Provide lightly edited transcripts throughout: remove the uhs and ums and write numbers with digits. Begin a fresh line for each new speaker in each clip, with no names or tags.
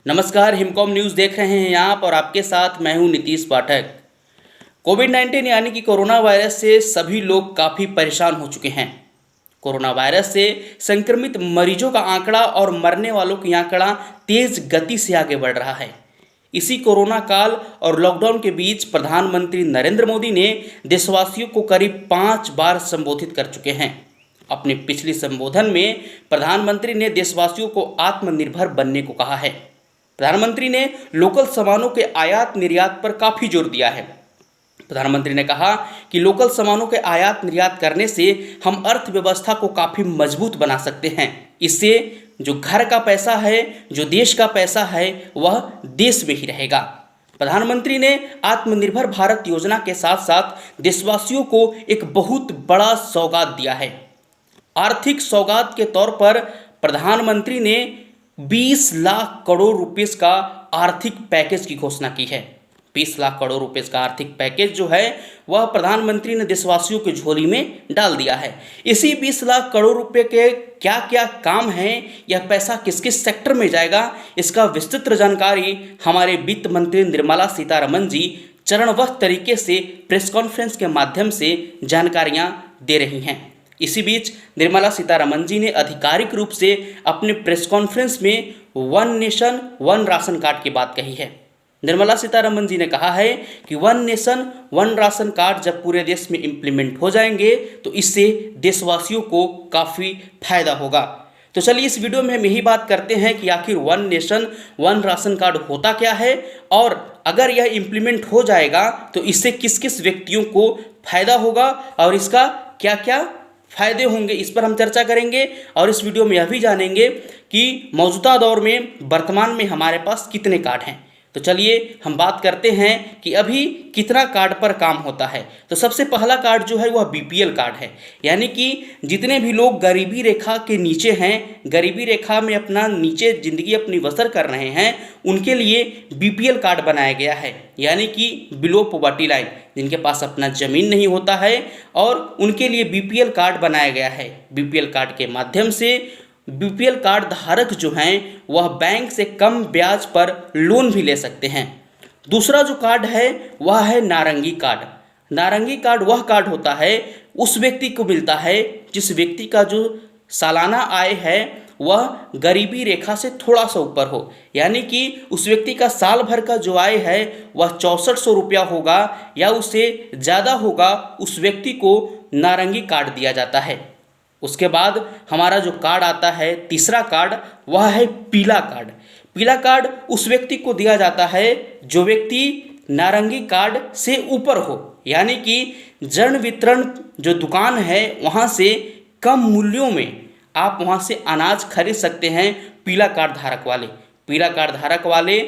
नमस्कार, हिमकॉम न्यूज़ देख रहे हैं आप और आपके साथ मैं हूं नीतीश पाठक। कोविड-19 यानी कि कोरोना वायरस से सभी लोग काफ़ी परेशान हो चुके हैं। कोरोना वायरस से संक्रमित मरीजों का आंकड़ा और मरने वालों की आंकड़ा तेज गति से आगे बढ़ रहा है। इसी कोरोना काल और लॉकडाउन के बीच प्रधानमंत्री नरेंद्र मोदी ने देशवासियों को करीब 5 बार संबोधित कर चुके हैं। अपने पिछले संबोधन में प्रधानमंत्री ने देशवासियों को आत्मनिर्भर बनने को कहा है। प्रधानमंत्री ने लोकल सामानों के आयात निर्यात पर काफ़ी जोर दिया है। प्रधानमंत्री ने कहा कि लोकल सामानों के आयात निर्यात करने से हम अर्थव्यवस्था को काफ़ी मजबूत बना सकते हैं। इससे जो घर का पैसा है, जो देश का पैसा है, वह देश में ही रहेगा। प्रधानमंत्री ने आत्मनिर्भर भारत योजना के साथ साथ देशवासियों को एक बहुत बड़ा सौगात दिया है। आर्थिक सौगात के तौर पर प्रधानमंत्री ने 20 लाख करोड़ रुपए का आर्थिक पैकेज की घोषणा की है। 20 लाख करोड़ रुपए का आर्थिक पैकेज जो है वह प्रधानमंत्री ने देशवासियों की झोली में डाल दिया है। इसी 20 लाख करोड़ रुपए के क्या क्या काम हैं, यह पैसा किस किस सेक्टर में जाएगा, इसका विस्तृत जानकारी हमारे वित्त मंत्री निर्मला सीतारमण जी चरणबद्ध तरीके से प्रेस कॉन्फ्रेंस के माध्यम से जानकारियां दे रही हैं। इसी बीच निर्मला सीतारमण जी ने आधिकारिक रूप से अपने प्रेस कॉन्फ्रेंस में one nation one ration card की बात कही है। निर्मला सीतारमण जी ने कहा है कि one nation one ration card जब पूरे देश में इम्प्लीमेंट हो जाएंगे तो इससे देशवासियों को काफ़ी फायदा होगा। तो चलिए इस वीडियो में हम यही बात करते हैं कि आखिर one nation one ration card होता क्या है और अगर यह इम्प्लीमेंट हो जाएगा तो इससे किस किस व्यक्तियों को फायदा होगा और इसका क्या क्या फायदे होंगे, इस पर हम चर्चा करेंगे। और इस वीडियो में यह भी जानेंगे कि मौजूदा दौर में वर्तमान में हमारे पास कितने कार्ड हैं। तो चलिए हम बात करते हैं कि अभी कितना कार्ड पर काम होता है। तो सबसे पहला कार्ड जो है वह बीपीएल कार्ड है, यानी कि जितने भी लोग गरीबी रेखा के नीचे हैं, गरीबी रेखा में अपना नीचे ज़िंदगी अपनी बसर कर रहे हैं, उनके लिए बीपीएल कार्ड बनाया गया है, यानी कि बिलो पॉवर्टी लाइन, जिनके पास अपना ज़मीन नहीं होता है और उनके लिए बीपीएल कार्ड बनाया गया है। बीपीएल कार्ड के माध्यम से बीपीएल कार्ड धारक जो हैं वह बैंक से कम ब्याज पर लोन भी ले सकते हैं। दूसरा जो कार्ड है वह है नारंगी कार्ड। नारंगी कार्ड वह कार्ड होता है उस व्यक्ति को मिलता है जिस व्यक्ति का जो सालाना आय है वह गरीबी रेखा से थोड़ा सा ऊपर हो, यानी कि उस व्यक्ति का साल भर का जो आय है वह 6400 रुपया होगा या उससे ज़्यादा होगा, उस व्यक्ति को नारंगी कार्ड दिया जाता है। उसके बाद हमारा जो कार्ड आता है तीसरा कार्ड, वह है पीला कार्ड। पीला कार्ड उस व्यक्ति को दिया जाता है जो व्यक्ति नारंगी कार्ड से ऊपर हो, यानी कि जन वितरण जो दुकान है वहाँ से कम मूल्यों में आप वहाँ से अनाज खरीद सकते हैं। पीला कार्ड धारक वाले, पीला कार्ड धारक वाले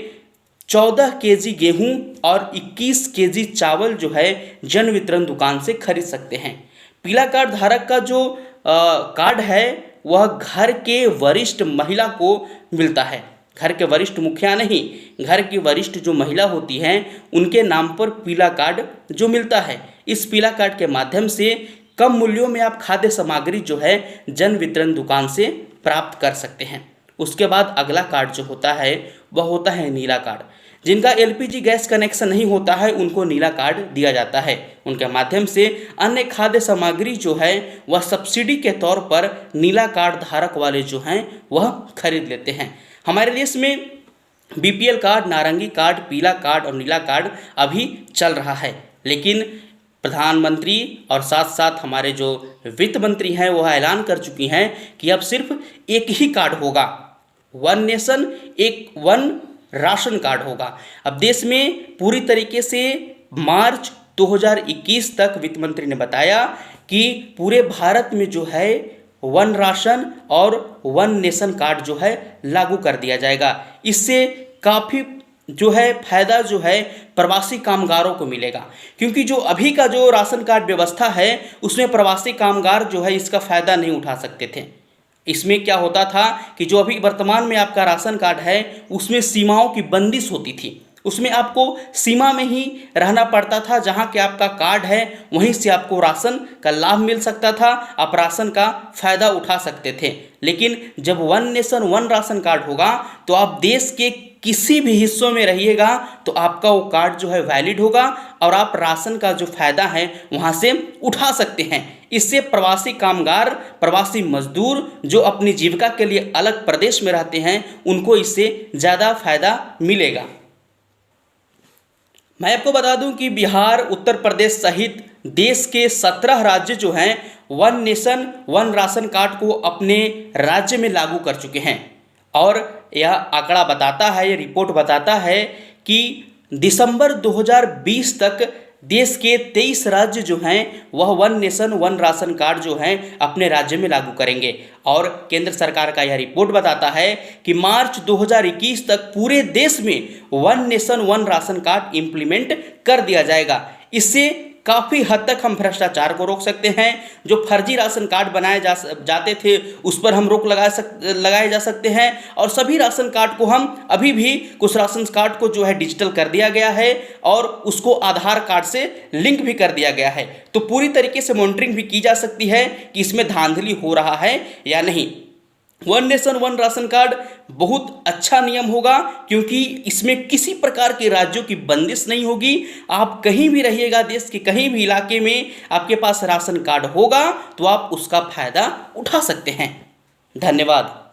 14 केजी गेहूँ और 21 केजी चावल जो है जन वितरण दुकान से खरीद सकते हैं। पीला कार्ड धारक का जो कार्ड है वह घर के वरिष्ठ महिला को मिलता है। घर के वरिष्ठ मुखिया नहीं, घर की वरिष्ठ जो महिला होती हैं उनके नाम पर पीला कार्ड जो मिलता है। इस पीला कार्ड के माध्यम से कम मूल्यों में आप खाद्य सामग्री जो है जन वितरण दुकान से प्राप्त कर सकते हैं। उसके बाद अगला कार्ड जो होता है वह होता है नीला कार्ड। जिनका एलपीजी गैस कनेक्शन नहीं होता है उनको नीला कार्ड दिया जाता है। उनके माध्यम से अन्य खाद्य सामग्री जो है वह सब्सिडी के तौर पर नीला कार्ड धारक वाले जो हैं वह खरीद लेते हैं। हमारे देश में बीपीएल कार्ड, नारंगी कार्ड, पीला कार्ड और नीला कार्ड अभी चल रहा है, लेकिन प्रधानमंत्री और साथ साथ हमारे जो वित्त मंत्री हैं वह ऐलान कर चुकी हैं कि अब सिर्फ एक ही कार्ड होगा, वन नेशन एक वन राशन कार्ड होगा। अब देश में पूरी तरीके से मार्च 2021 तक वित्त मंत्री ने बताया कि पूरे भारत में जो है वन राशन और वन नेशन कार्ड जो है लागू कर दिया जाएगा। इससे काफ़ी जो है फायदा जो है प्रवासी कामगारों को मिलेगा, क्योंकि जो अभी का जो राशन कार्ड व्यवस्था है उसमें प्रवासी कामगार जो है इसका फ़ायदा नहीं उठा सकते थे। इसमें क्या होता था कि जो अभी वर्तमान में आपका राशन कार्ड है उसमें सीमाओं की बंदिश होती थी, उसमें आपको सीमा में ही रहना पड़ता था, जहाँ के आपका कार्ड है वहीं से आपको राशन का लाभ मिल सकता था, आप राशन का फ़ायदा उठा सकते थे। लेकिन जब one nation one ration card होगा तो आप देश के किसी भी हिस्सों में रहिएगा तो आपका वो कार्ड जो है वैलिड होगा और आप राशन का जो फायदा है वहाँ से उठा सकते हैं। इससे प्रवासी कामगार, प्रवासी मजदूर जो अपनी जीविका के लिए अलग प्रदेश में रहते हैं उनको इससे ज़्यादा फायदा मिलेगा। मैं आपको बता दूं कि बिहार, उत्तर प्रदेश सहित देश के 17 राज्य जो हैं one nation one ration card को अपने राज्य में लागू कर चुके हैं। और यह आंकड़ा बताता है, ये रिपोर्ट बताता है कि दिसंबर 2020 तक देश के 23 राज्य जो हैं वह one nation one ration card जो हैं अपने राज्य में लागू करेंगे। और केंद्र सरकार का यह रिपोर्ट बताता है कि मार्च 2021 तक पूरे देश में one nation one ration card implement कर दिया जाएगा। इससे काफ़ी हद तक हम भ्रष्टाचार को रोक सकते हैं। जो फर्जी राशन कार्ड बनाए जाते थे उस पर हम रोक लगाए जा सकते हैं। और सभी राशन कार्ड को हम अभी भी कुछ राशन कार्ड को जो है डिजिटल कर दिया गया है और उसको आधार कार्ड से लिंक भी कर दिया गया है। तो पूरी तरीके से मॉनिटरिंग भी की जा सकती है कि इसमें धांधली हो रहा है या नहीं। One nation one ration card बहुत अच्छा नियम होगा क्योंकि इसमें किसी प्रकार के राज्यों की बंदिश नहीं होगी। आप कहीं भी रहिएगा, देश के कहीं भी इलाके में आपके पास राशन कार्ड होगा तो आप उसका फायदा उठा सकते हैं। धन्यवाद।